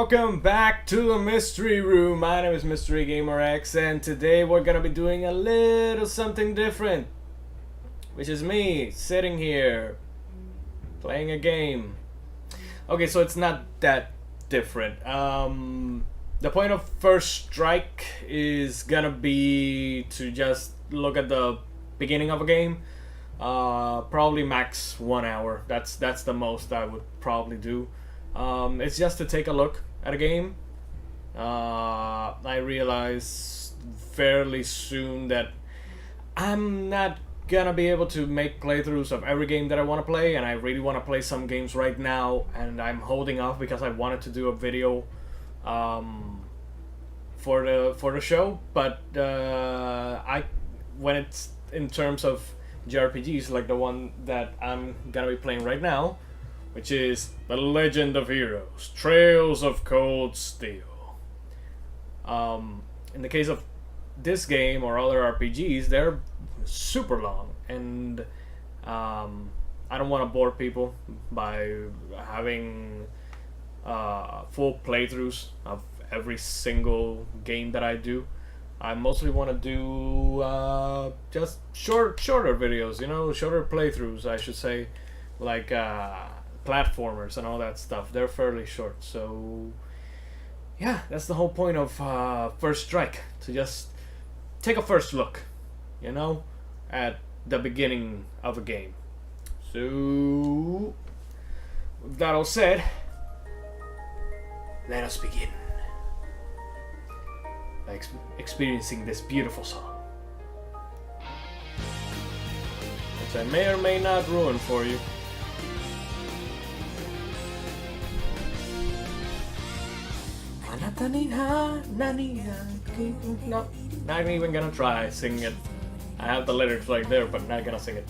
welcome back to the Mystery Room. My name is Mystery Gamer X, and today we're gonna be doing a little something different, which is me sitting here playing a game. Okay, so it's not that different. The point of First Strike is gonna be to just look at the beginning of a game. Probably max 1 hour. That's the most I would probably do. It's just to take a look at a game. I realized fairly soon that I'm not gonna be able to make playthroughs of every game that I want to play, and I really want to play some games right now, and I'm holding off because I wanted to do a video for the show. But when it's in terms of JRPGs like the one that I'm gonna be playing right now, which is The Legend of Heroes, Trails of Cold Steel. In the case of this game or other RPGs, they're super long, and I don't want to bore people by having full playthroughs of every single game that I do. I mostly want to do just shorter videos, shorter playthroughs, I should say, like platformers and all that stuff. They're fairly short, so yeah, that's the whole point of First Strike, to just take a first look, at the beginning of a game. So with that all said, let us begin by experiencing this beautiful song, which I may or may not ruin for you. No, not even gonna try singing it. I have the lyrics right there, but not gonna sing it.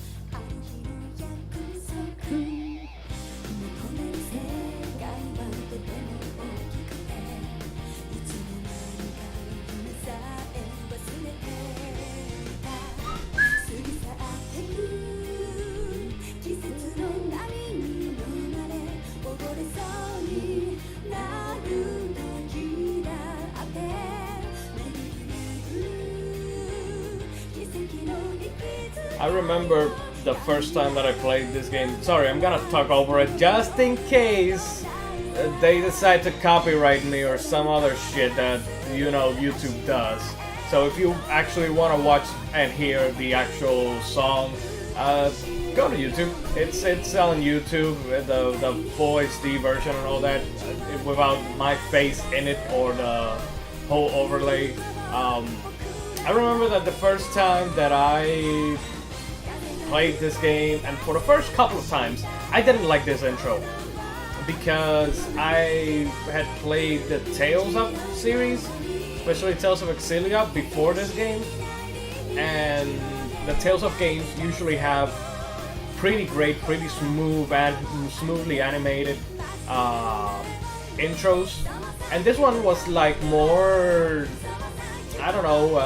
I remember the first time that I played this game. Sorry, I'm gonna talk over it just in case they decide to copyright me or some other shit that YouTube does. So if you actually want to watch and hear the actual song, go to YouTube. It's on YouTube, the full HD version and all that, without my face in it or the whole overlay. I remember that the first time that I played this game, and for the first couple of times, I didn't like this intro because I had played the Tales of series, especially Tales of Exilia, before this game, and the Tales of games usually have pretty great, pretty smoothly animated intros, and this one was like more, I don't know,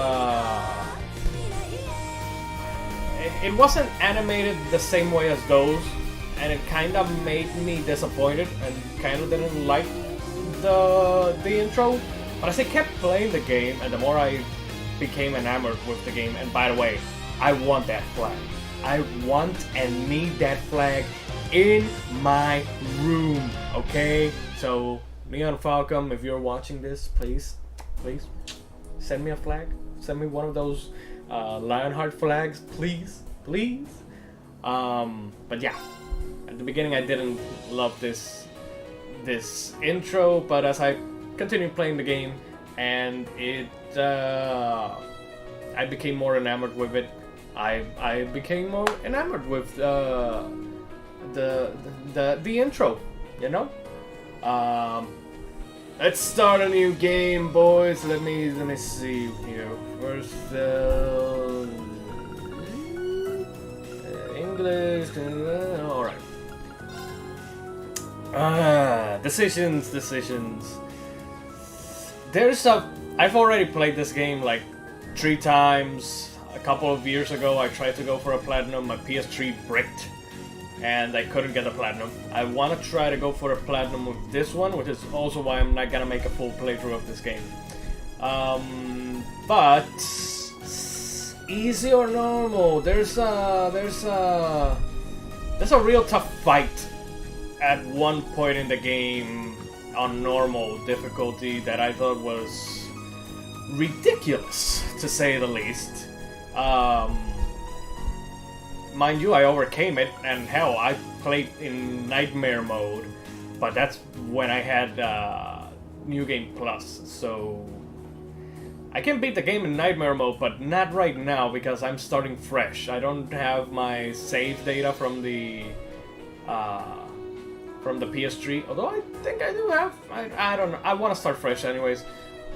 it wasn't animated the same way as those, and it kind of made me disappointed and kind of didn't like the intro. But as I kept playing the game, and the more I became enamored with the game, and by the way, I want that flag. I want and need that flag in my room, okay? So, Neon Falcom, if you're watching this, please, send me a flag. Send me one of those Lionheart flags, please. But yeah, at the beginning I didn't love this intro, but as I continued playing the game and I became more enamored with it, I became more enamored with the intro, Let's start a new game, boys. Let me see here. First, English. All right. Decisions. I've already played this game like 3 times. A couple of years ago, I tried to go for a platinum. My PS3 bricked. and I couldn't get the platinum. I want to try to go for a platinum with this one, which is also why I'm not gonna make a full playthrough of this game. But easy or normal? There's a real tough fight at one point in the game on normal difficulty that I thought was ridiculous, to say the least. Mind you, I overcame it, and hell, I played in Nightmare mode, but that's when I had New Game Plus, so I can beat the game in Nightmare mode, but not right now because I'm starting fresh. I don't have my save data from the PS3, although I think I do have. I don't know. I want to start fresh anyways.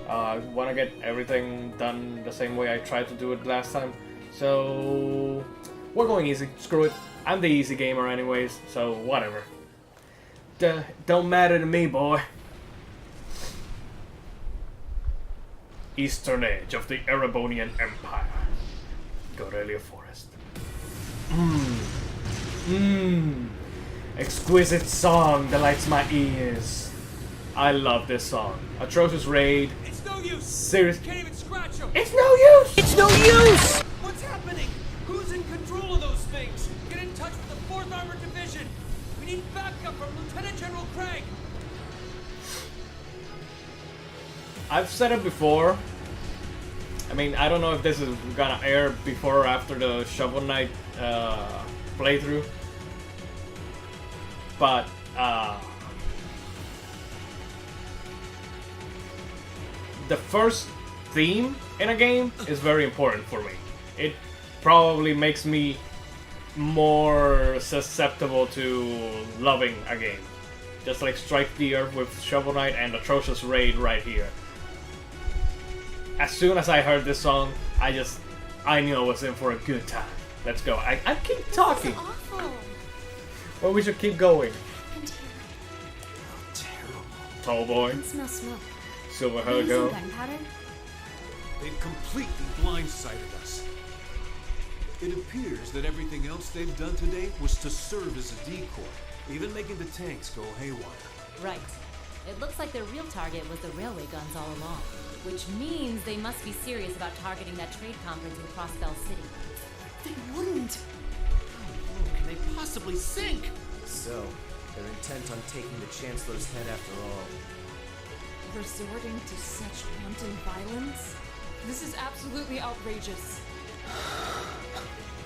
I want to get everything done the same way I tried to do it last time. So we're going easy. Screw it. I'm the easy gamer anyways, so whatever. Don't matter to me, boy. Eastern edge of the Erebonian Empire. Gorelia Forest. Exquisite song delights my ears. I love this song. Atrocious raid. It's no use. Serious. Can't even scratch them. It's no use. It's no use! What's happening? Who's in control of those things? Get in touch with the 4th Armored Division. We need backup from Lieutenant General Craig. I've said it before. I mean, I don't know if this is gonna air before or after the Shovel Knight playthrough. But, the first theme in a game is very important for me. It probably makes me more susceptible to loving a game. Just like Strike the Earth with Shovel Knight and Atrocious Raid right here. As soon as I heard this song, I knew I was in for a good time. Let's go. I keep talking. This is awful. Well, we should keep going. And Terrible. Tall boy, I smell smoke. Silver Are you using Hergo. gunpowder? They've completely blindsided us. It appears that everything else they've done today was to serve as a decoy, even making the tanks go haywire. Right. It looks like their real target was the railway guns all along, which means they must be serious about targeting that trade conference in Crossbell City. They wouldn't. How low can they possibly sink? So, they're intent on taking the Chancellor's head after all. Resorting to such wanton violence? This is absolutely outrageous.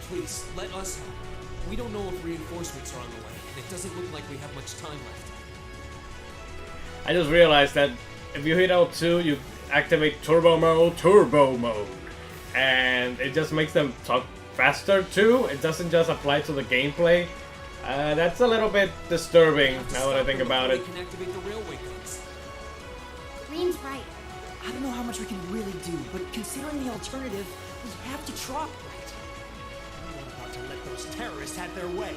Please, let us help. We don't know if reinforcements are on the way, and it doesn't look like we have much time left. I just realized that if you hit L2, you activate turbo mode, and it just makes them talk faster too. It doesn't just apply to the gameplay. That's a little bit disturbing now that I think about it. We can activate the railway guns. Green's right. I don't know how much we can really do, but considering the alternative, we have to try. I'm not about to let those terrorists have their way.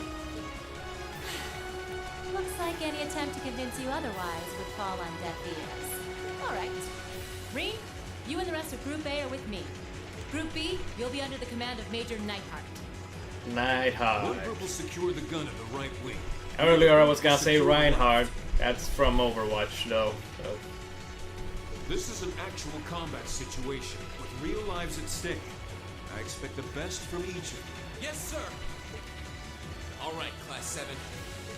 Looks like any attempt to convince you otherwise would fall on deaf ears. All right. Reem, you and the rest of Group A are with me. Group B, you'll be under the command of Major Nightheart. Nightheart. One purple secure the gun in the right wing. Earlier I was gonna say Reinhardt. That's from Overwatch though. So. This is an actual combat situation with real lives at stake. I expect the best from each of you. Yes, sir. All right, Class 7.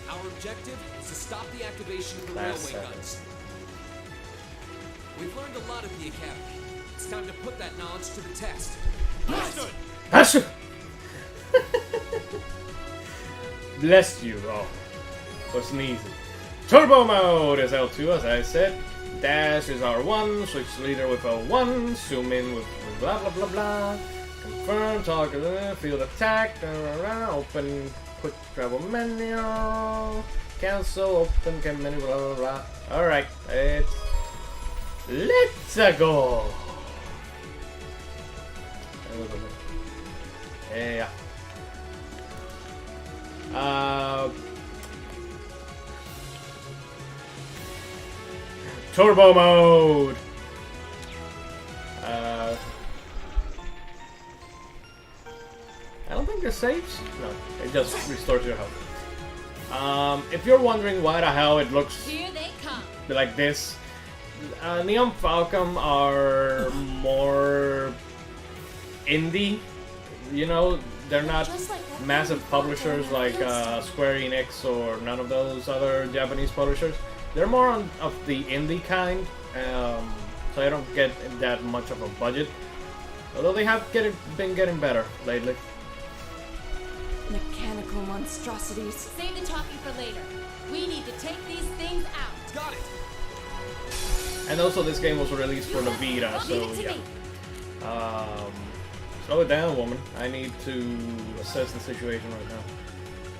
Our objective is to stop the activation of the Class railway 7. guns. We've learned a lot at the Academy. It's time to put that knowledge to the test. Understood. Passion! Bless you all. Wasn't easy. Turbo mode is L2 as I said. Dash is R1. Switch leader with L1. Zoom in with blah blah blah blah. Confirm, target, field attack. Open quick travel menu. Cancel, open camp menu, blah blah blah. Alright, let's go! Yeah. Turbo mode! I don't think it saves. No, it just restores your health. If you're wondering why the hell it looks Here they come. like this, Neon Falcom are more indie. You know, they're not Just like that massive thing publishers Falcom like feels Square Enix or none of those other Japanese publishers. They're more of the indie kind, so I don't get that much of a budget. Although they have been getting better lately. Mechanical monstrosities. Save the talking for later. We need to take these things out. Got it. And also this game was released for the Vita, so yeah. Slow it down, woman. I need to assess the situation right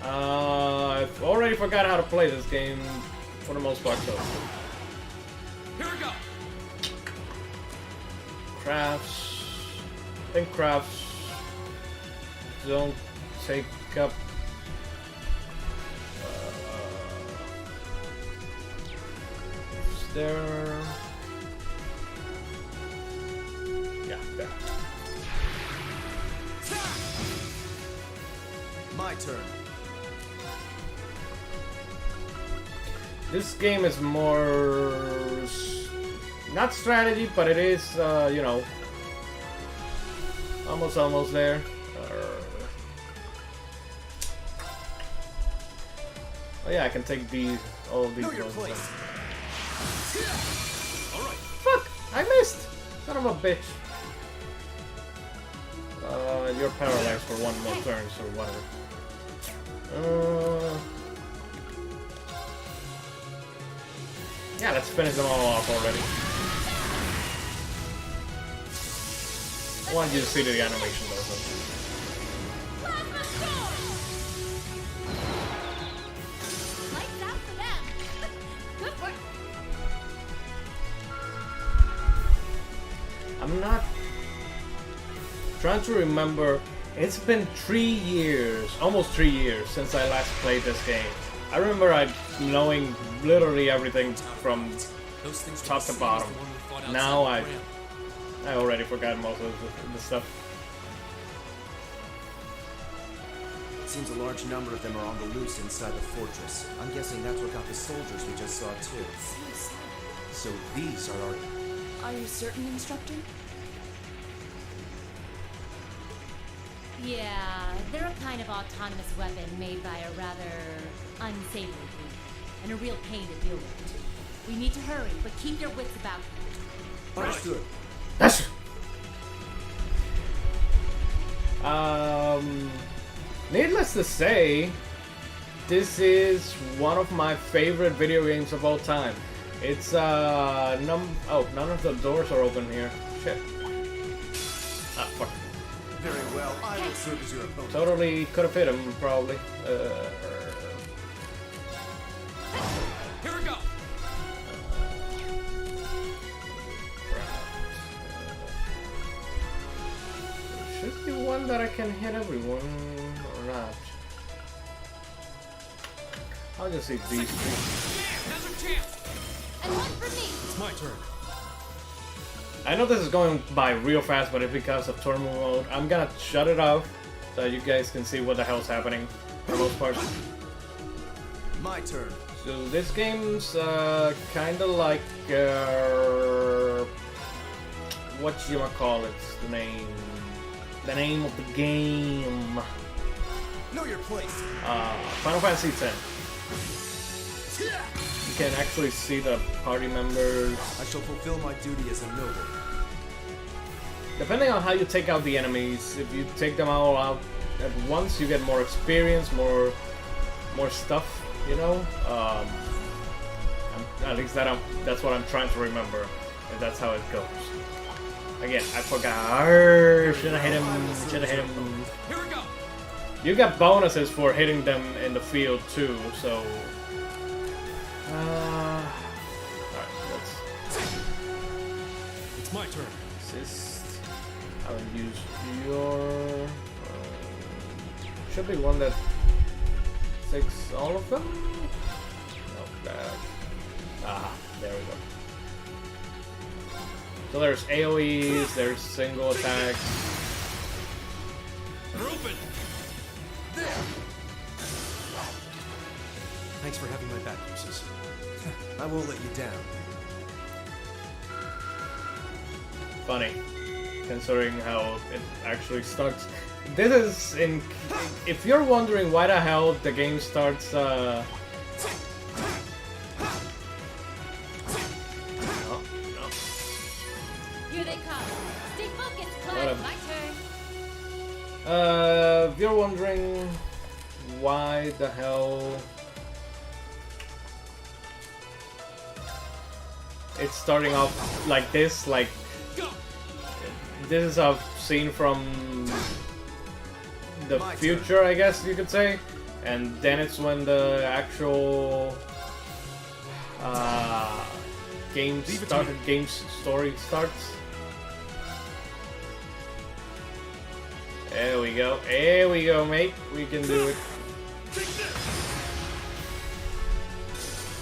now. I've already forgot how to play this game for the most part, so. Here we go. Crafts. I think crafts don't take up. Is there? Yeah, there. My turn. This game is more not strategy, but it is, you know, almost there. Oh yeah, I can take all of these. Know your place. Fuck! I missed! Son of a bitch. You're paralyzed for one more turn, so whatever. Yeah, let's finish them all off already. I wanted you to see the animation though. Plasma storm! Lights out for them. Good work. I'm not trying to remember. It's been 3 years, almost 3 years since I last played this game. I remember knowing literally everything from Those things were top the to same bottom. as the one we fought outside Now the I ramp. already forgot most of the stuff. Seems a large number of them are on the loose inside the fortress. I'm guessing that's what got the soldiers we just saw too. So these are our... Are you certain, Instructor? Yeah, they're a kind of autonomous weapon made by a rather unsavory group, and a real pain to deal with. We need to hurry, but keep your wits about you. Understood. Yes. Needless to say, this is one of my favorite video games of all time. It's none of the doors are open here. Shit. Ah, fuck. Very well, I will serve as your opponent. Totally could have hit him, probably. Here we go. Should be one that I can hit everyone, or not. I'll just see these three. Now's our chance. And one for me! It's my turn. I know this is going by real fast, but it's because of turbo mode. I'm gonna shut it off so you guys can see what the hell's happening for the most part. My turn. So this game's kinda like whatchamacallit's the name of the game. Know your place. Final Fantasy X. You can actually see the party members. I shall fulfill my duty as a noble. Depending on how you take out the enemies, if you take them all out at once, you get more experience, more stuff, you know? At least that's what I'm trying to remember, if that's how it goes. Again, I forgot. Should've hit him. Here we go. You get bonuses for hitting them in the field too, so... Alright, let's... It's my turn. Assist. I will use your... should be one that takes all of them? Not bad. Ah, there we go. So there's AoEs, there's single attacks. They're open. Thanks for having my back, Uses. I won't let you down. Funny, considering how it actually starts. This is in. If you're wondering why the hell the game starts, no. Here they come. Stay focused, Clyde. My turn. If you're wondering why the hell it's starting off like this, like this is a scene from the future, I guess you could say, and then it's when the actual game story starts. There we go. There we go, mate. We can do it.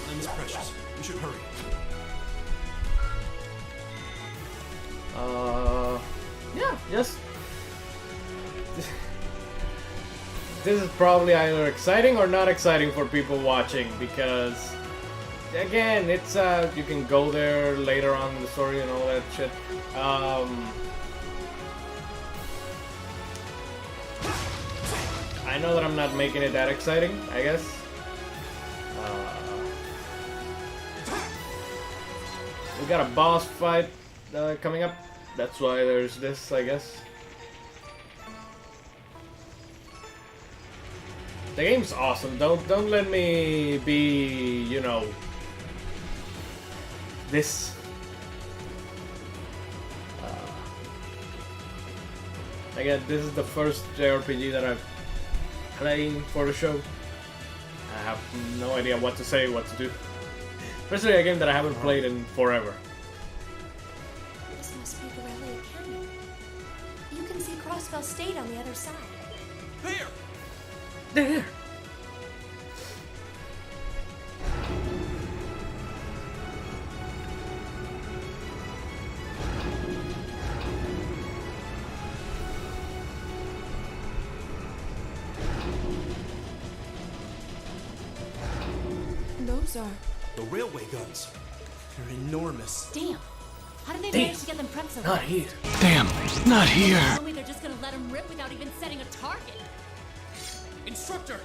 Time is precious. We should hurry. Yeah, just... This is probably either exciting or not exciting for people watching, because... Again, it's, you can go there later on in the story and all that shit. I know that I'm not making it that exciting, I guess. We got a boss fight coming up. That's why there's this, I guess. The game's awesome. Don't let me be, you know, this. Again, this is the first JRPG that I've played for the show. I have no idea what to say, what to do. Especially a game that I haven't played in forever. This must be Borelli Academy. You can see Crossfell State on the other side. There! There! Those are... The railway guns. They're enormous. Damn. How did they manage to get them prepped so Not fast? here. Damn! Not here! Tell me they're just gonna let them rip without even setting a target. Instructor!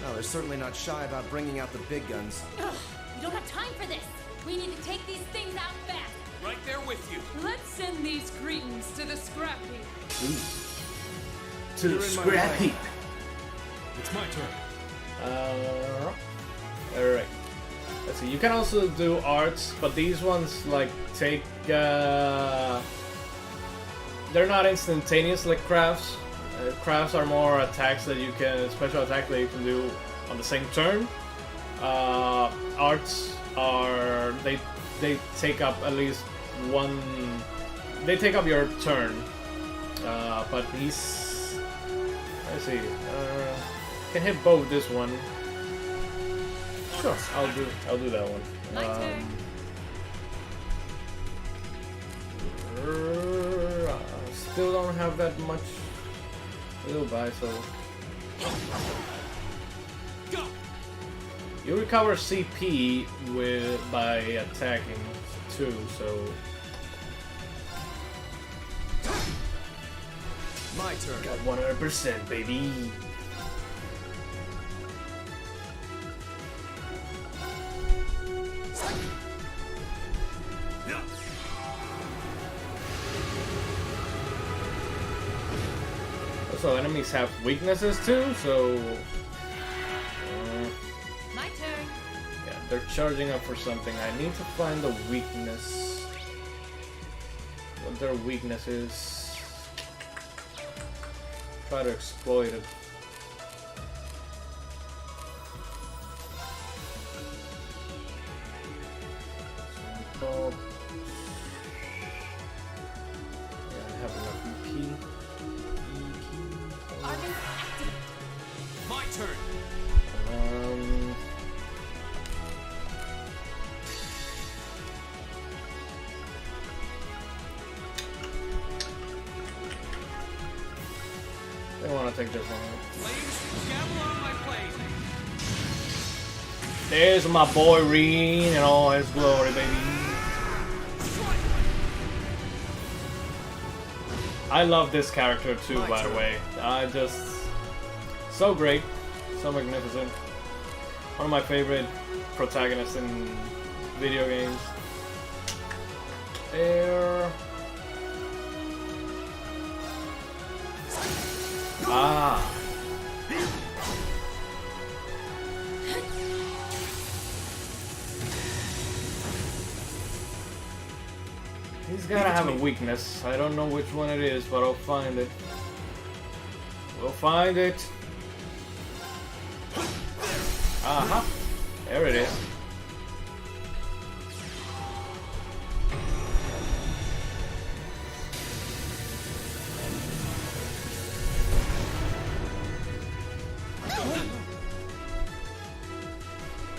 Oh, they're certainly not shy about bringing out the big guns. Ugh, we don't have time for this. We need to take these things out fast. Right there with you. Let's send these cretins to the scrap heap. To the scrap heap. It's my turn. Alright. Let's see, you can also do arts, but these ones, like, take, they're not instantaneous like crafts. Crafts are more attacks that you can, special attack that you can do on the same turn. Arts are, they take up at least one, they take up your turn. But he's, let's see, can hit both this one. Sure, I'll do that one. My turn. I still don't have that much to go by, so Go! you recover CP by attacking too, so My turn. got 100%, baby. Also, enemies have weaknesses too, so My turn. yeah, they're charging up for something. I need to find the weakness. What their weakness is. Try to exploit it. Oh. Yeah, I have enough EP. Argus activate. My turn. Um, take this one. Flames, gavel on my plate. There's my boy Reen in all his glory, baby. I love this character too, by the way. So great, so magnificent. One of my favorite protagonists in video games. There. Ah. He's gotta have a weakness. I don't know which one it is, but I'll find it. We'll find it. Aha. There it is.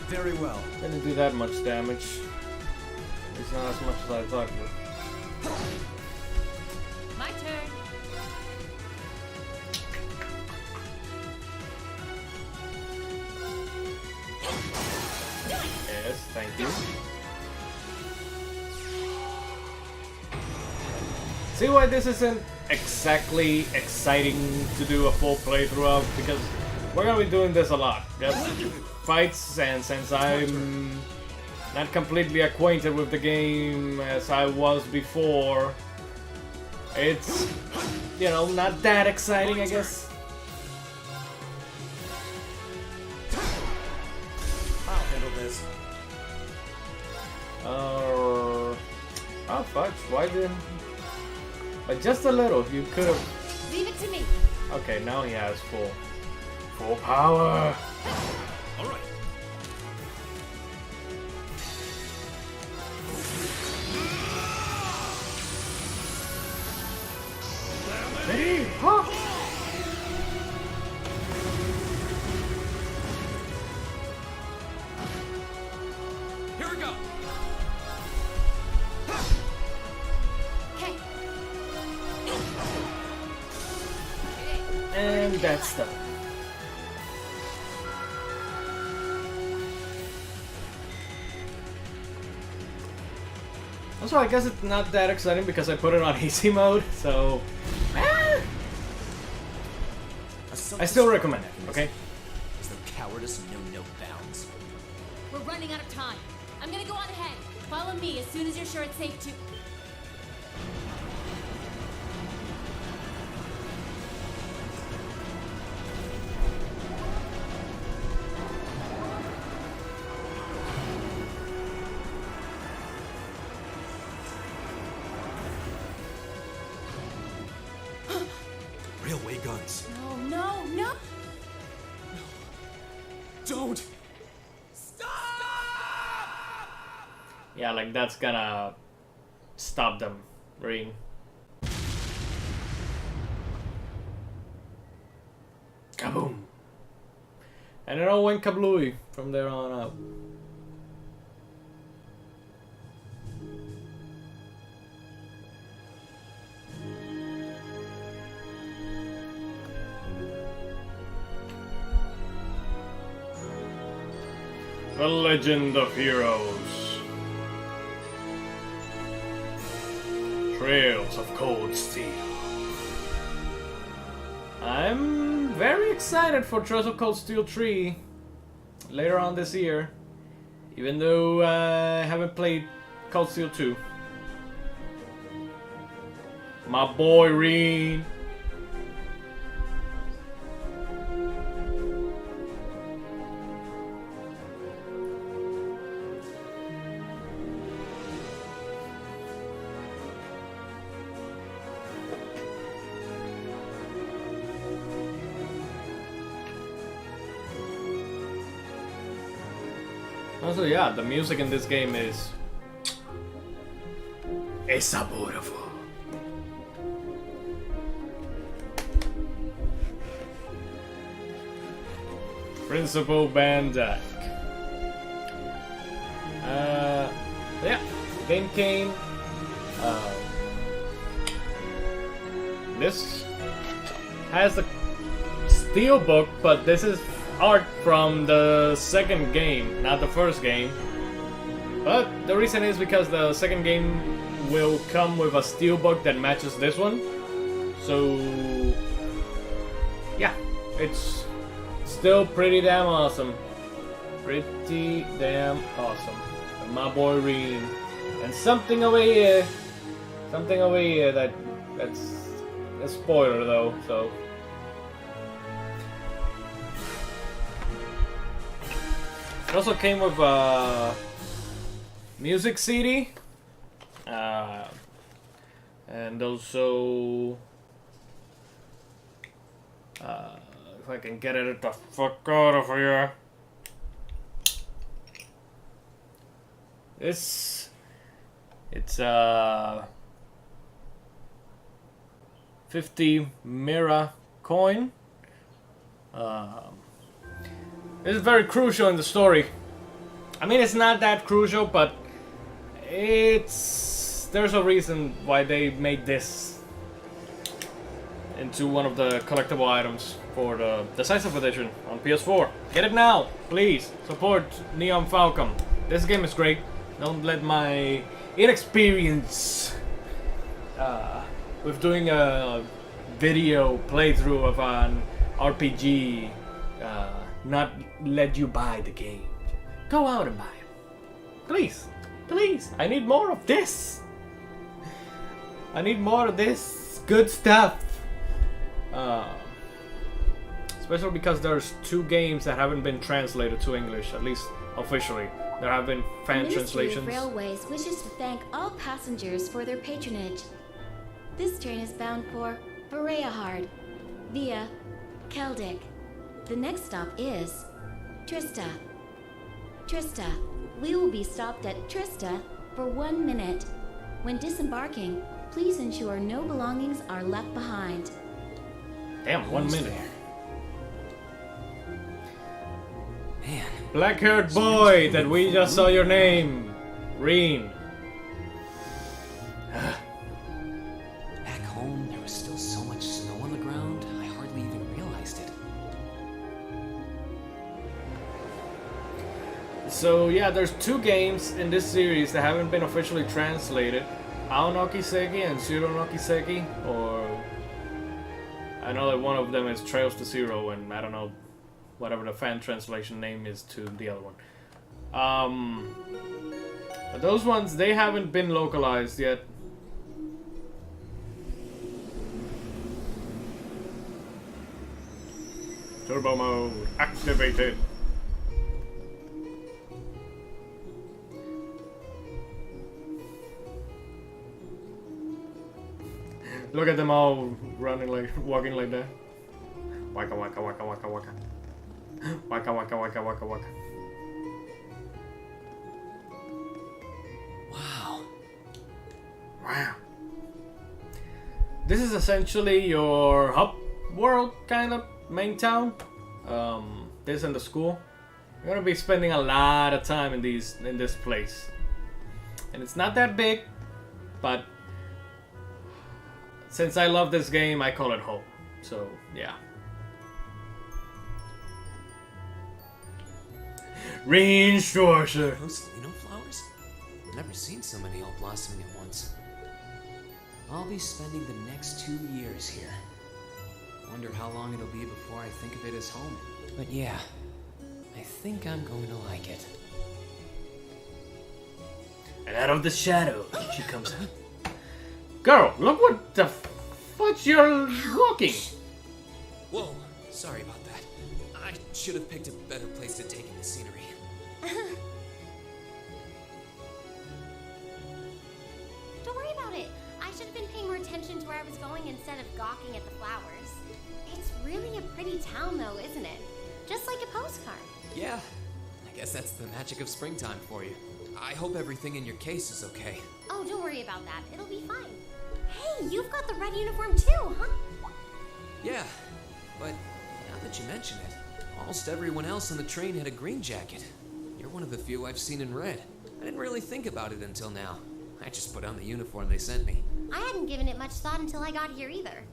Very well. Didn't do that much damage. It's not as much as I thought it would. My turn. Yes, thank you. See why this isn't exactly exciting to do a full playthrough of? Because we're gonna be doing this a lot. Just fights, and since I'm not completely acquainted with the game as I was before, it's, you know, not that exciting, I guess. I'll handle this. Oh, fudge, why didn't... But just a little, you could have... Leave it to me. Okay, now he has full power. All right. Hey, huh? Here we go. Okay. And that's done. Also, I guess it's not that exciting because I put it on easy mode, so... I still recommend it, okay? Is there cowardice and no bounds? We're running out of time. I'm gonna go on ahead. Follow me as soon as you're sure it's safe to. Railway guns. No, no, no! Don't! Yeah, like that's gonna stop them, Ring. Kaboom! And it all went kablooey from there on out. The Legend of Heroes. Trails of Cold Steel. I'm very excited for Trails of Cold Steel 3 later on this year, even though I haven't played Cold Steel 2. My boy Reen. Also, yeah, the music in this game is saboroso. Principal Bandak. Yeah, game came. This has the steelbook, but this is art from the second game, not the first game. But the reason is because the second game will come with a steelbook that matches this one. So yeah, it's still pretty damn awesome. Pretty damn awesome. And my boy Reen. And something over here that's a spoiler though, so. It also came with a music CD. And also if I can get it the fuck out of here. It's 50 Mira coin. It's very crucial in the story. I mean, it's not that crucial, but there's a reason why they made this into one of the collectible items for the Decisive Edition on PS4. Get it now, please. Support Neon Falcon. This game is great. Don't let my inexperience with doing a video playthrough of an RPG not let you buy the game. Go out and buy it. Please. Please. I need more of this. I need more of this good stuff. Especially because there's 2 games that haven't been translated to English, at least officially. There have been fan translations. The Ministry of Railways wishes to thank all passengers for their patronage. This train is bound for Bereahard via Keldic. The next stop is Trista. Trista. We will be stopped at Trista for 1 minute. When disembarking, please ensure no belongings are left behind. Damn, 1 minute. Man. Black-haired boy that we just saw your name. Reen. Back home, there was still so much snow on the ground, I hardly even realized it. So yeah, there's 2 games in this series that haven't been officially translated. Ao no Kiseki and Zero no Kiseki, or I know that one of them is Trails to Zero, and I don't know whatever the fan translation name is to the other one. But those ones, they haven't been localized yet. Turbo mode activated. Look at them all running like, walking like that. Waka waka waka waka waka. Waka waka waka waka waka. Wow. Wow. This is essentially your hub world, kind of, main town. This and the school. You're gonna be spending a lot of time in this place. And it's not that big, but since I love this game, I call it home. So, yeah. Reen Schwarzer. Those Lino flowers? Never seen so many all blossoming at once. I'll be spending the next 2 years here. Wonder how long it'll be before I think of it as home. But yeah, I think I'm going to like it. And out of the shadow, she comes out. Girl, look what the fuck you're looking. Whoa, sorry about that. I should have picked a better place to take in the scenery. Don't worry about it. I should have been paying more attention to where I was going instead of gawking at the flowers. It's really a pretty town though, isn't it? Just like a postcard. Yeah, I guess that's the magic of springtime for you. I hope everything in your case is okay. Oh, don't worry about that. It'll be fine. Hey, you've got the red uniform too, huh? Yeah, but now that you mention it, almost everyone else on the train had a green jacket. You're one of the few I've seen in red. I didn't really think about it until now. I just put on the uniform they sent me. I hadn't given it much thought until I got here either.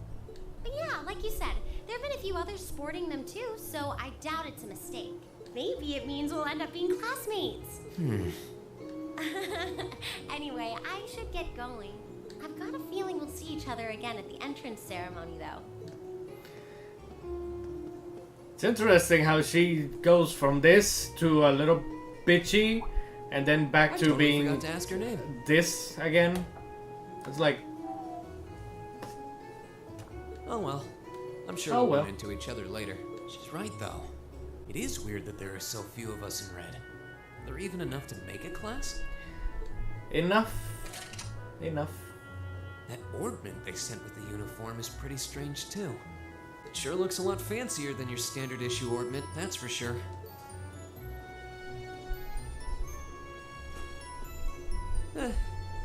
But yeah, like you said, There have been a few others sporting them too, so I doubt it's a mistake. Maybe it means we'll end up being classmates. Anyway, I should get going. I've got a feeling we'll see each other again at the entrance ceremony, though. It's interesting how she goes from this to a little bitchy, and then back to being forgot to ask her name. this again. It's like, Oh well. I'm sure Oh, we'll well. run into each other later. She's right though. It is weird that there are so few of us in red. Are there even enough to make a class? enough. That ornament they sent with the uniform is pretty strange too. It sure looks a lot fancier than your standard issue ornament, that's for sure.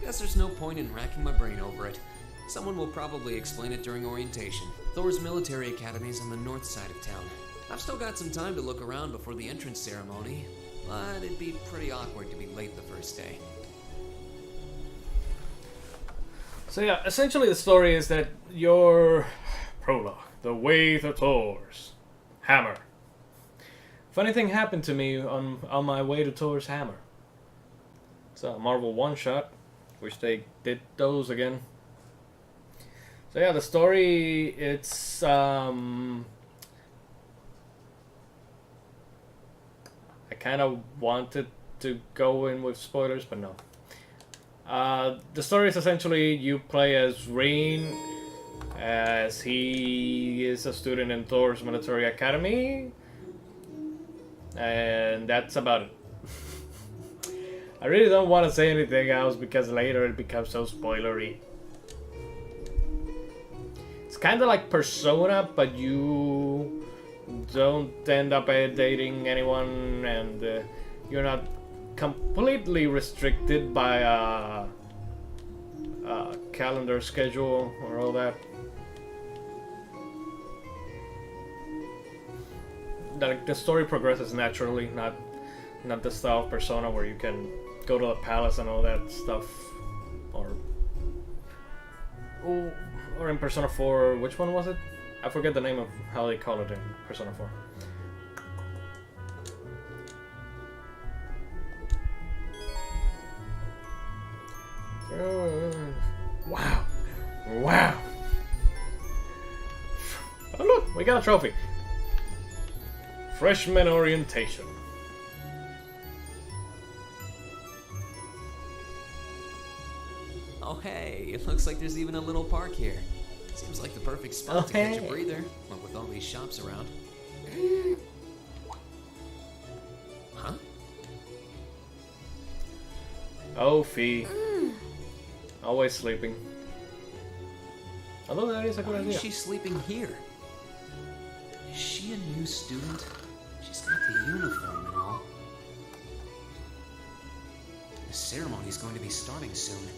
Guess there's no point in racking my brain over it. Someone will probably explain it during orientation. Thor's military academy is on the north side of town. I've still got some time to look around before the entrance ceremony, but it'd be pretty awkward to be late the first day. So yeah, essentially the story is that your prologue, the way to Thor's hammer. Funny thing happened to me on my way to Thor's hammer. It's a Marvel one-shot. Wish they did those again. So yeah, the story, it's I kind of wanted to go in with spoilers, but no. The story is essentially you play as Rain, as he is a student in Thor's military academy, and that's about it. I really don't want to say anything else because later it becomes so spoilery. It's kind of like Persona, but you don't end up dating anyone, and you're not completely restricted by a calendar schedule or all that. Like the story progresses naturally, not the style of Persona where you can go to the palace and all that stuff, or in Persona 4. Which one was it? I forget the name of how they call it in Persona 4. Wow. Wow. Oh look, we got a trophy. Freshman orientation. Oh hey, it looks like there's even a little park here. Seems like the perfect spot to catch a breather, what with all these shops around. Huh? Oh, Fee. Always sleeping. Although that is a good Why idea. is she sleeping here? Is she a new student? She's got the uniform and all. The ceremony's going to be starting soon.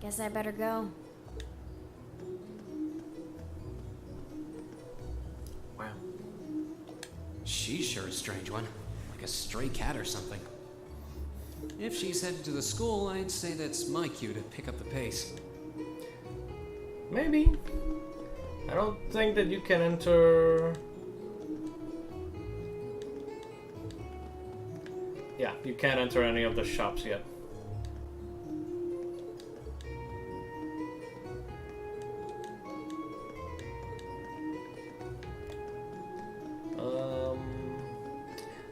Guess I better go. Wow. She's sure a strange one. Like a stray cat or something. If she's headed to the school, I'd say that's my cue to pick up the pace. Maybe. I don't think that you can enter. Yeah, you can't enter any of the shops yet.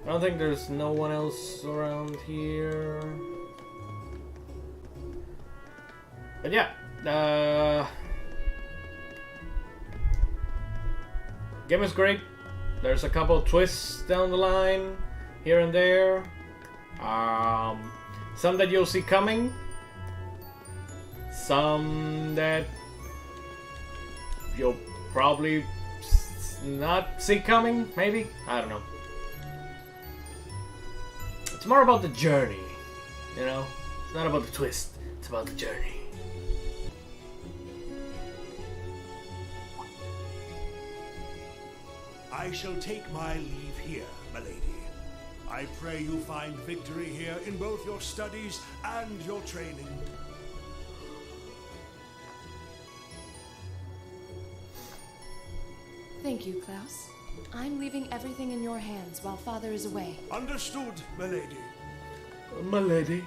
I don't think there's no one else around here. But yeah, game is great. There's a couple twists down the line, here and there. Some that you'll see coming. Some that you'll probably not see coming, maybe? I don't know. It's more about the journey, you know? It's not about the twist, it's about the journey. I shall take my leave here, milady. I pray you find victory here in both your studies and your training. Thank you, Klaus. I'm leaving everything in your hands while Father is away. Understood, milady. Milady.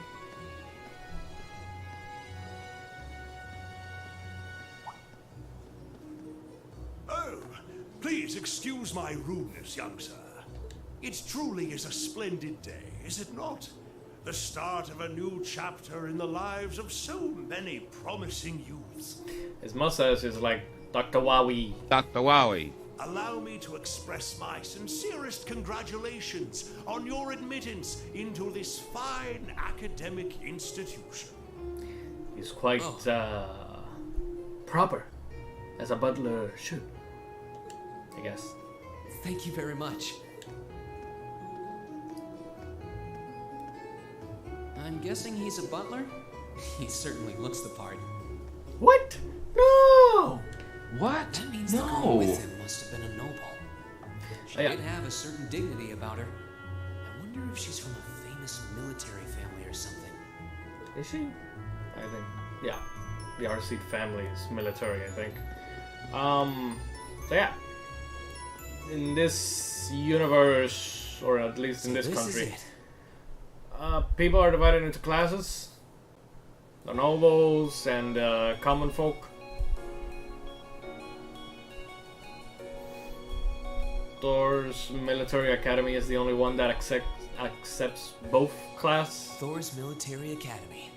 Oh, please excuse my rudeness, young sir. It truly is a splendid day, is it not? The start of a new chapter in the lives of so many promising youths. His mustache is like Dr. Wowie. Dr. Wowie. Allow me to express my sincerest congratulations on your admittance into this fine academic institution. He's quite proper, as a butler should, I guess. Thank you very much. I'm guessing he's a butler? He certainly looks the part. What? No! What? That means the girl with him must have been a noble. She did have a certain dignity about her. I wonder if she's from a famous military family or something. Is she? I think, yeah. The Arseed family is military, I think. So yeah. In this universe, or at least in this country, people are divided into classes. The nobles and common folk. Thor's military academy is the only one that accepts both class. Thor's military academy.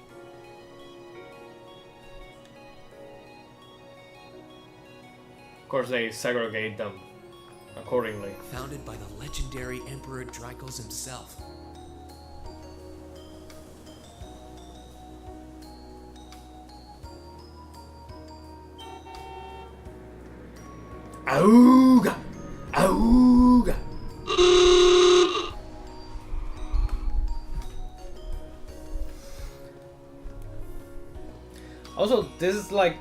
Of course, they segregate them accordingly. Founded by the legendary Emperor Drykos himself. Auga! Auga! Also, this is like,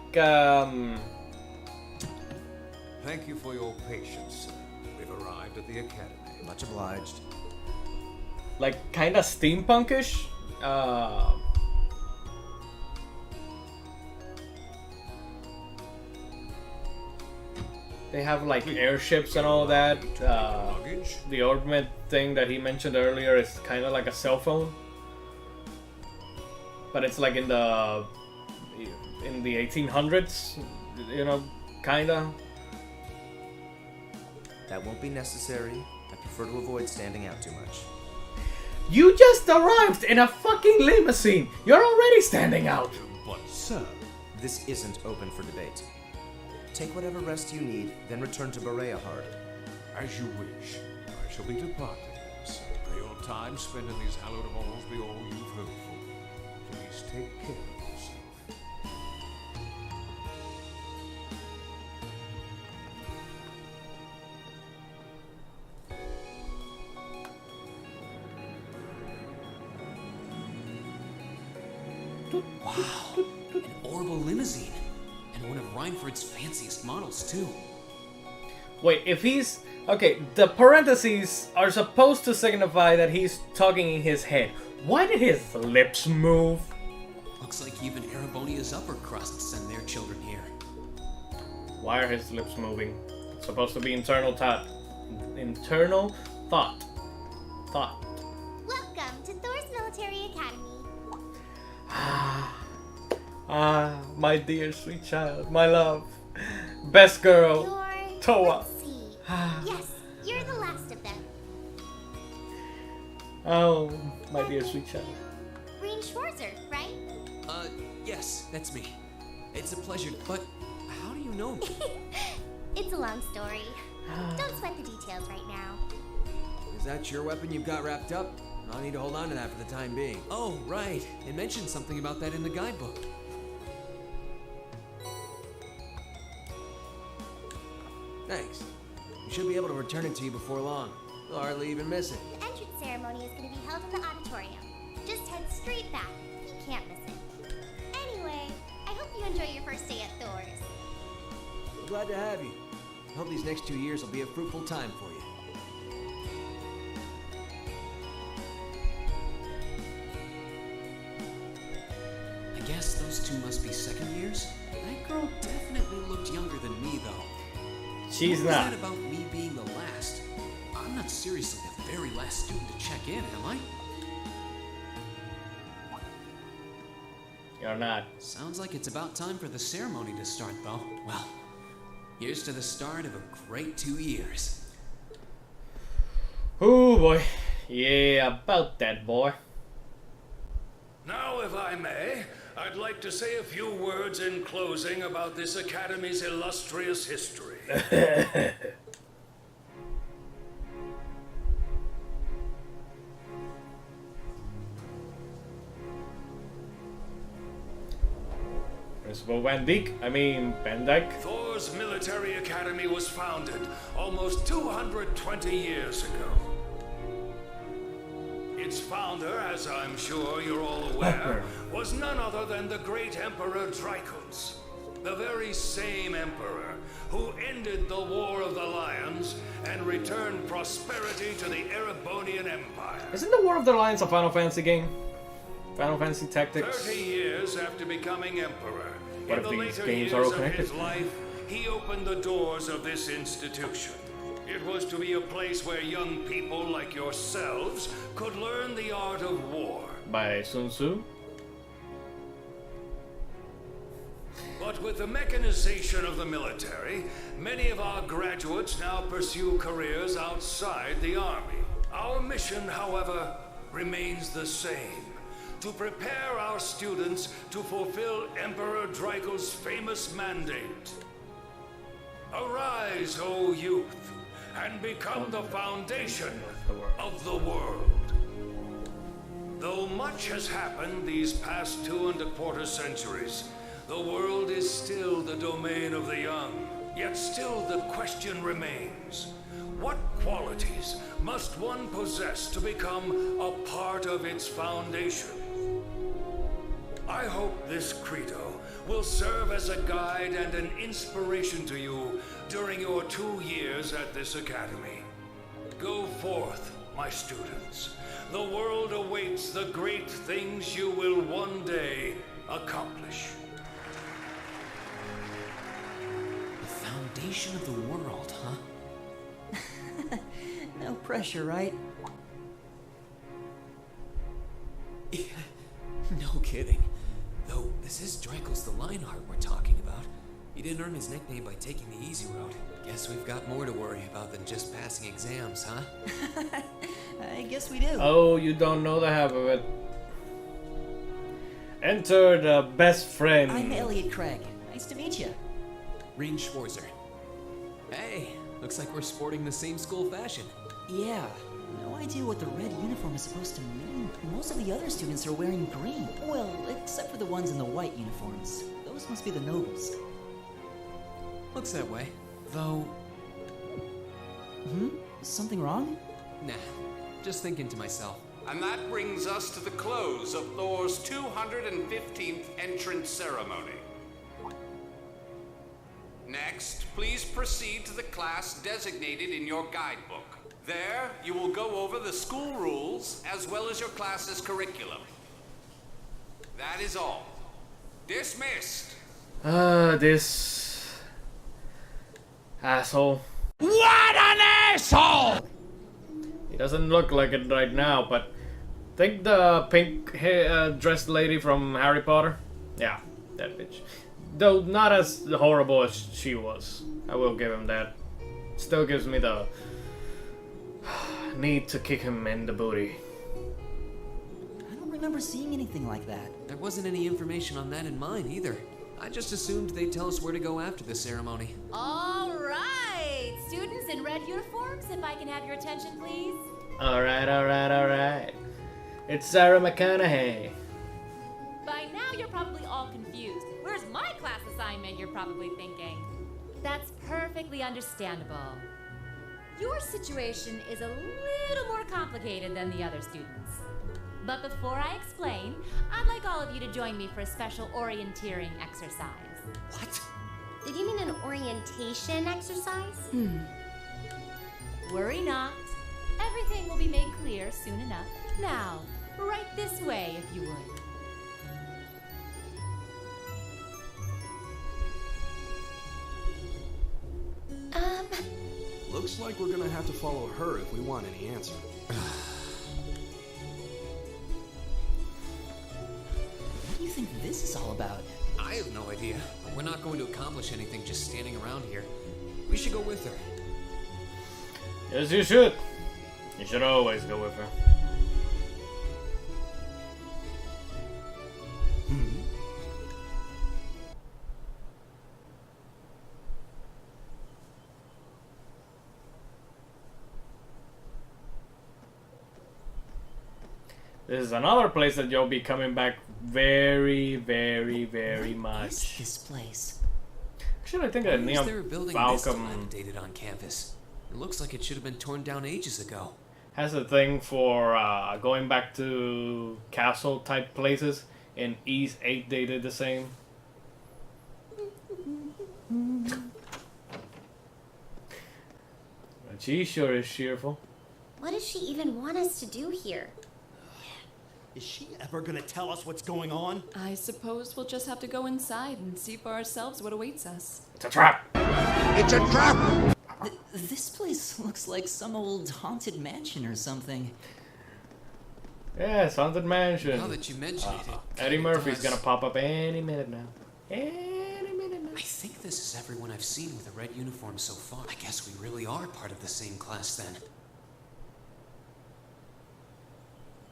Thank you for your patience, sir. We've arrived at the academy. Much obliged. like kinda steampunkish. They have like airships and all that. The ornament thing that he mentioned earlier is kind of like a cell phone, but it's like in the 1800s, you know, kinda. That won't be necessary. I prefer to avoid standing out too much. You just arrived in a fucking limousine. You're already standing out. But, sir, this isn't open for debate. Take whatever rest you need, then return to Bereahard. as you wish. I shall be departing, sir. May your time spent in these hallowed halls be all you've hoped for. Please take care of yourself. Wow, an orbital limousine. And one of Reinford's fanciest models, too. Wait, if he's... Okay, the parentheses are supposed to signify that he's talking in his head. Why did his lips move? Looks like even Erebonia's upper crusts send their children here. Why are his lips moving? It's supposed to be internal thought. Internal thought. Thought. Welcome to Thor's Military Academy. My dear sweet child, my love. Best girl. You're... Toa. Let's see. Yes, you're the last of them. Oh, my dear sweet child. Green Schwarzer, right? Yes, that's me. It's a pleasure, but how do you know me? It's a long story. Don't sweat the details right now. Is that your weapon you've got wrapped up? I'll need to hold on to that for the time being. Oh, right. It mentioned something about that in the guidebook. Thanks. We should be able to return it to you before long. You'll hardly even miss it. The entrance ceremony is going to be held in the auditorium. Just head straight back. You can't miss it. Anyway, I hope you enjoy your first day at Thor's. We're glad to have you. I hope these next 2 years will be a fruitful time for you. I guess those two must be second years? That girl definitely looked younger than me, though. She's what not. Was that about me being the last? I'm not seriously the very last student to check in, am I? You're not. Sounds like it's about time for the ceremony to start, though. Well, here's to the start of a great 2 years. Oh boy. Yeah, about that, boy. Now, if I may, I'd like to say a few words in closing about this Academy's illustrious history. Principal Van Dyke. Thor's military academy was founded almost 220 years ago. Its founder, as I'm sure you're all aware, was none other than the great Emperor Dracos, the very same emperor who ended the War of the Lions and returned prosperity to the Erebonian Empire. Isn't the War of the Lions a Final Fantasy game? Final Fantasy Tactics? 30 years after becoming emperor, What in if the these later games years are all of connected? his life, he opened the doors of this institution. It was to be a place where young people like yourselves could learn the art of war. By Sun Tzu? But with the mechanization of the military, many of our graduates now pursue careers outside the army. Our mission, however, remains the same: to prepare our students to fulfill Emperor Dracos' famous mandate. Arise, O youth, and become the foundation of the world. Though much has happened these past 2.25 centuries, the world is still the domain of the young. Yet still the question remains: what qualities must one possess to become a part of its foundation? I hope this credo will serve as a guide and an inspiration to you during your 2 years at this academy. Go forth, my students. The world awaits the great things you will one day accomplish. The foundation of the world, huh? No pressure, right? No kidding. Though, this is Dracos the Lionheart we're talking about. He didn't earn his nickname by taking the easy road. Guess we've got more to worry about than just passing exams, huh? I guess we do. Oh, you don't know the half of it. Enter the best friend. I'm Elliot Craig. Nice to meet you. Rean Schwarzer. Hey, looks like we're sporting the same school fashion. Yeah, no idea what the red uniform is supposed to mean. Most of the other students are wearing green. Well, except for the ones in the white uniforms. Those must be the nobles. Looks that way. Though... Something wrong? Nah, just thinking to myself. And that brings us to the close of Thor's 215th entrance ceremony. Next, please proceed to the class designated in your guidebook. There, you will go over the school rules as well as your class's curriculum. That is all. Dismissed. This asshole. What an asshole! He doesn't look like it right now, but think the pink dressed lady from Harry Potter? Yeah, that bitch. Though not as horrible as she was. I will give him that. Still gives me the need to kick him in the booty. I don't remember seeing anything like that. There wasn't any information on that in mine either. I just assumed they'd tell us where to go after the ceremony. All right, students in red uniforms, if I can have your attention, please. Alright. It's Sarah McConaughey. By now, you're probably all confused. Where's my class assignment, you're probably thinking. That's perfectly understandable. Your situation is a little more complicated than the other students. But before I explain, I'd like all of you to join me for a special orienteering exercise. What? Did you mean an orientation exercise? Worry not. Everything will be made clear soon enough. Now, right this way, if you would. Looks like we're gonna have to follow her if we want any answer. What do you think this is all about? I have no idea. We're not going to accomplish anything just standing around here. We should go with her. Yes, you should. You should always go with her. This is another place that you'll be coming back very, very, very much. What is this place? Actually, I think that Why is Neon there a building this Falcon dilapidated on campus? It looks like it should have been torn down ages ago. has a thing for going back to castle type places. In East 8 they did the same. But she sure is cheerful. What does she even want us to do here? Is she ever gonna tell us what's going on? I suppose we'll just have to go inside and see for ourselves what awaits us. It's a trap! It's a trap! This place looks like some old haunted mansion or something. Yes, Haunted Mansion. Now that you mention it, Eddie Murphy's gonna pop up any minute now. Any minute now. I think this is everyone I've seen with a red uniform so far. I guess we really are part of the same class then.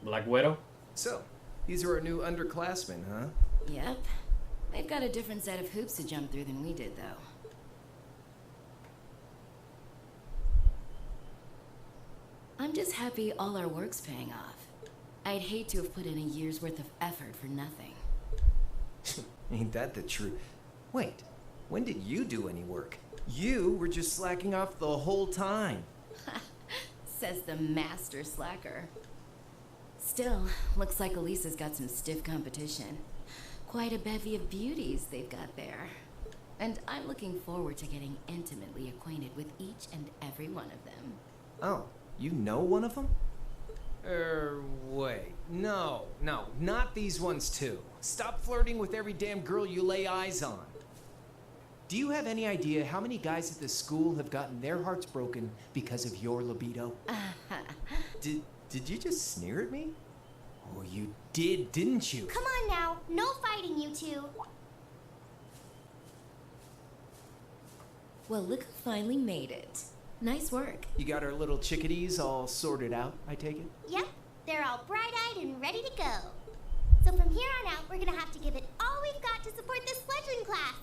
Black Widow? So, these are our new underclassmen, huh? Yep. They've got a different set of hoops to jump through than we did, though. I'm just happy all our work's paying off. I'd hate to have put in a year's worth of effort for nothing. Ain't that the truth? Wait, when did you do any work? You were just slacking off the whole time. Says the master slacker. Still, looks like Elisa's got some stiff competition. Quite a bevy of beauties they've got there. And I'm looking forward to getting intimately acquainted with each and every one of them. Oh, you know one of them? Wait. No, not these ones too. Stop flirting with every damn girl you lay eyes on. Do you have any idea how many guys at this school have gotten their hearts broken because of your libido? Did you just sneer at me? Oh, you did, didn't you? Come on now, no fighting, you two. Well, look who finally made it. Nice work. You got our little chickadees all sorted out, I take it? Yep, they're all bright-eyed and ready to go. So from here on out, we're gonna have to give it all we've got to support this fledgling class.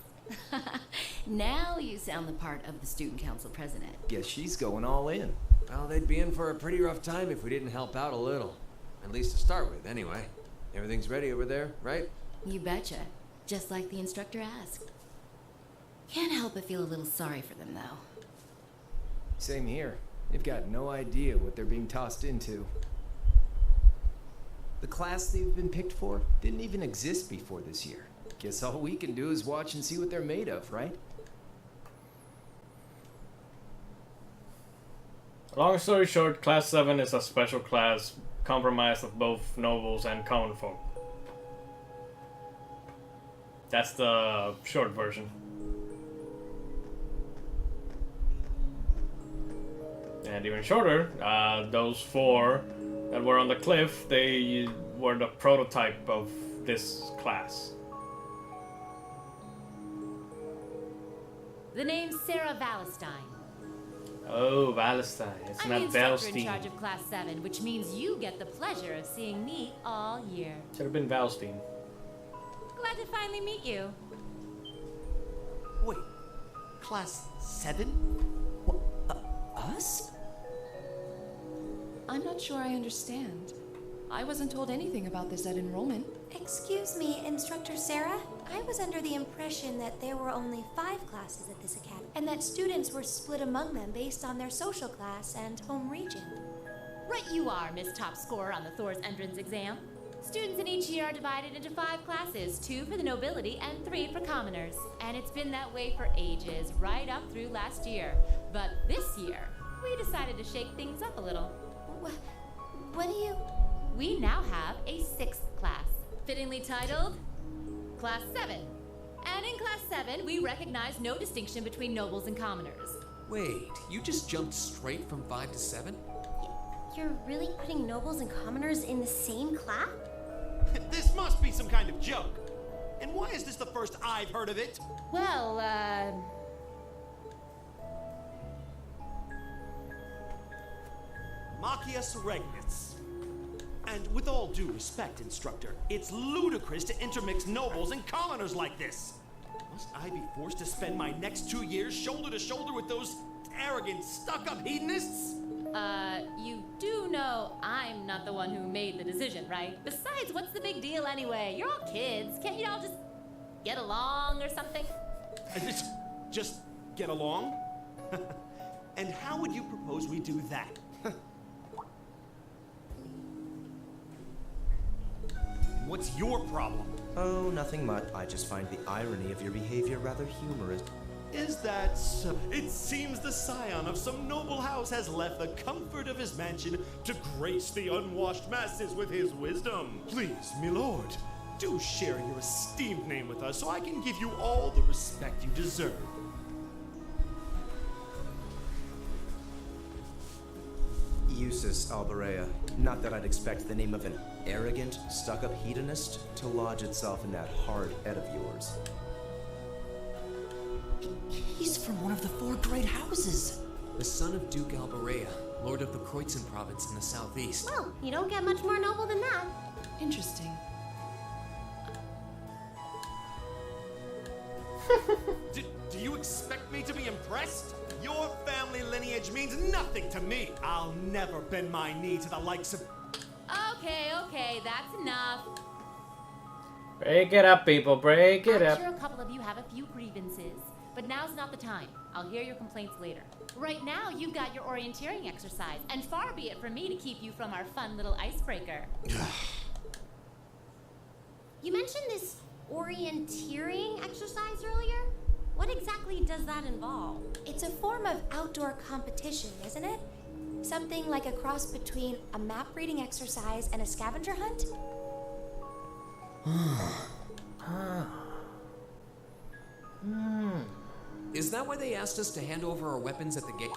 Now you sound the part of the student council president. Guess she's going all in. Well, they'd be in for a pretty rough time if we didn't help out a little. At least to start with, anyway. Everything's ready over there, right? You betcha. Just like the instructor asked. Can't help but feel a little sorry for them, though. Same here. They've got no idea what they're being tossed into. The class they've been picked for didn't even exist before this year. Guess all we can do is watch and see what they're made of, right? Long story short, Class 7 is a special class comprised of both nobles and common folk. That's the short version. And even shorter, those 4 that were on the cliff, they were the prototype of this class. The name's Sarah Valestine. Oh, Valestine. It's I'm not the instructor in Valstein. charge of Class 7, which means you get the pleasure of seeing me all year. Should have been Valstein. Glad to finally meet you. Wait, Class 7? What, us? I'm not sure I understand. I wasn't told anything about this at enrollment. Excuse me, Instructor Sarah? I was under the impression that there were only 5 classes at this academy, and that students were split among them based on their social class and home region. Right you are, Miss Top Scorer on the Thor's entrance exam. Students in each year are divided into 5 classes, 2 for the nobility and 3 for commoners. And it's been that way for ages, right up through last year. But this year, we decided to shake things up a little. What do you... We now have a 6th class, fittingly titled Class 7. And in Class 7, we recognize no distinction between nobles and commoners. Wait, you just jumped straight from 5 to 7? You're really putting nobles and commoners in the same class? This must be some kind of joke. And why is this the first I've heard of it? Well, Machias Regnus. And with all due respect, instructor, it's ludicrous to intermix nobles and commoners like this. Must I be forced to spend my next 2 years shoulder to shoulder with those arrogant, stuck-up hedonists? You do know I'm not the one who made the decision, right? Besides, what's the big deal anyway? You're all kids. Can't you all just get along or something? Just get along? And how would you propose we do that? What's your problem? Oh, nothing much. I just find the irony of your behavior rather humorous. Is that so? It seems the scion of some noble house has left the comfort of his mansion to grace the unwashed masses with his wisdom. Please, my lord, do share your esteemed name with us so I can give you all the respect you deserve. Eustace Alberea. Not that I'd expect the name of an arrogant, stuck-up hedonist to lodge itself in that hard head of yours. He's from one of the 4 great houses. The son of Duke Alberea, lord of the Kreutzen province in the southeast. Well, you don't get much more noble than that. Interesting. Do you expect me to be impressed? Your family lineage means nothing to me. I'll never bend my knee to the likes of... Okay, that's enough. Break it up, people. Break it I'm up. sure a couple of you have a few grievances, but now's not the time. I'll hear your complaints later. Right now, you've got your orienteering exercise, and far be it from me to keep you from our fun little icebreaker. You mentioned this orienteering exercise earlier? What exactly does that involve? It's a form of outdoor competition, isn't it? Something like a cross between a map reading exercise and a scavenger hunt? Is that why they asked us to hand over our weapons at the gate?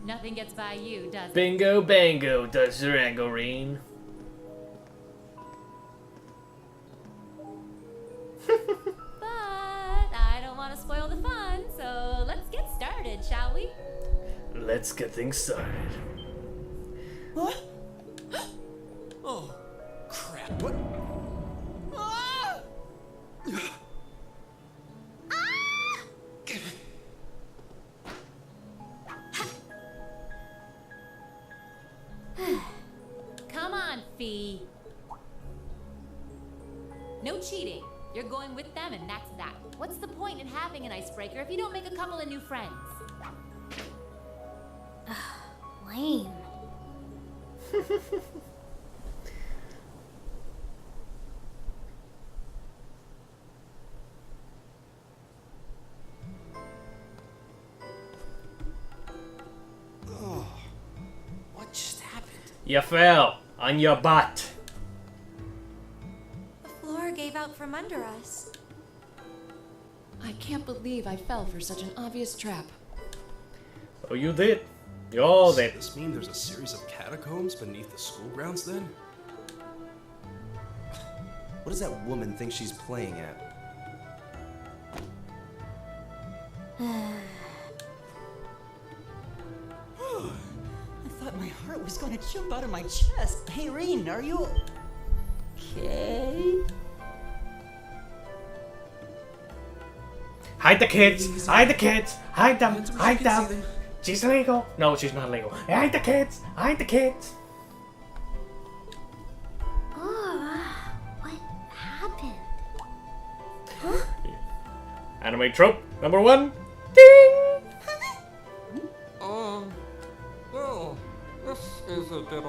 Nothing gets by you, does it? Bingo bango, does your Angorine. But I don't want to spoil the fun, so let's get started, shall we? Let's get things started. What? Oh, crap. What? Ah! Come on, Fee. No cheating. You're going with them, and that's that. What's the point in having an icebreaker if you don't make a couple of new friends? Lame. Oh, what just happened? You fell on your butt. The floor gave out from under us. I can't believe I fell for such an obvious trap. Oh, you did. You all Does did. this mean there's a series of catacombs beneath the school grounds then? What does that woman think she's playing at? I thought my heart was going to jump out of my chest. Hey, Reen, are you okay? Hide the kids! Hide the kids! Hide them! Hide them! She's legal! No, she's not legal. Hide the kids! Hide the kids! Oh, what happened? Anime trope number 1. Ding! Well, this is a bit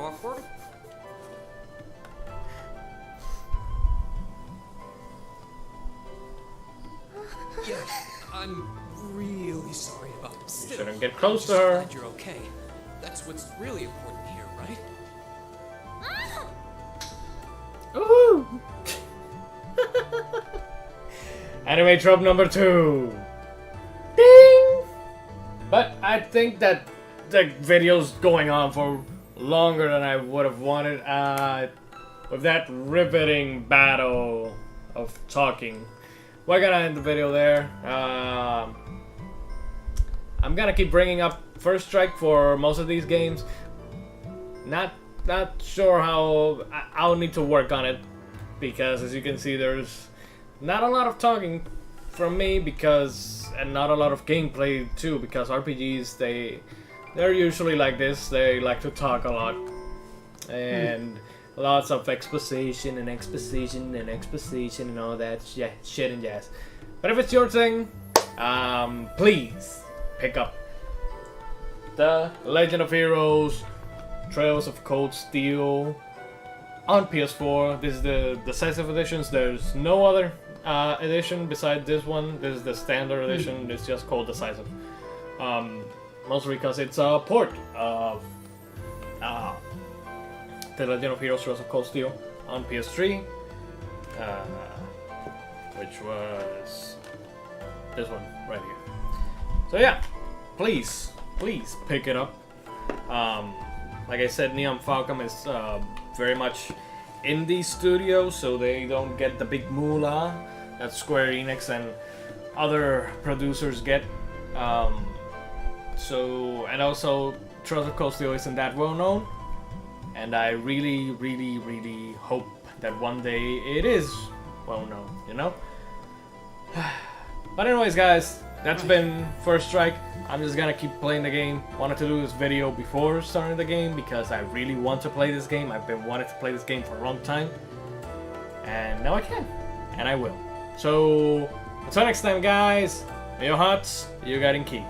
Yeah, I'm really sorry about it. You shouldn't get close to her. Glad you're okay. That's what's really important here, right? Woohoo! Anime trope number 2. Ding! But I think that the video's going on for longer than I would have wanted. With that riveting battle of talking, we're gonna end the video there. I'm gonna keep bringing up First Strike for most of these games. Not sure how. I'll need to work on it because, as you can see, there's not a lot of talking from me and not a lot of gameplay too, because RPGs they're usually like this. They like to talk a lot and lots of exposition and exposition and exposition and all that shit and jazz. But if it's your thing, please pick up The Legend of Heroes Trails of Cold Steel on PS4. This is the decisive editions. There's no other edition besides this one. This is the standard edition. It's just called decisive. Mostly because it's a port of The Legend of Heroes Trails of Cold Steel on PS3, which was this one right here. So yeah, please pick it up. Like I said, Neon Falcom is very much indie studio, so they don't get the big moolah that Square Enix and other producers get. And also Trails of Cold Steel isn't that well known, and I really hope that one day it is well known, you know? But anyways, guys, that's been First Strike. I'm just gonna keep playing the game. Wanted to do this video before starting the game because I really want to play this game. I've been wanting to play this game for a long time, and now I can, and I will. So until next time, guys, your hearts, you got in key.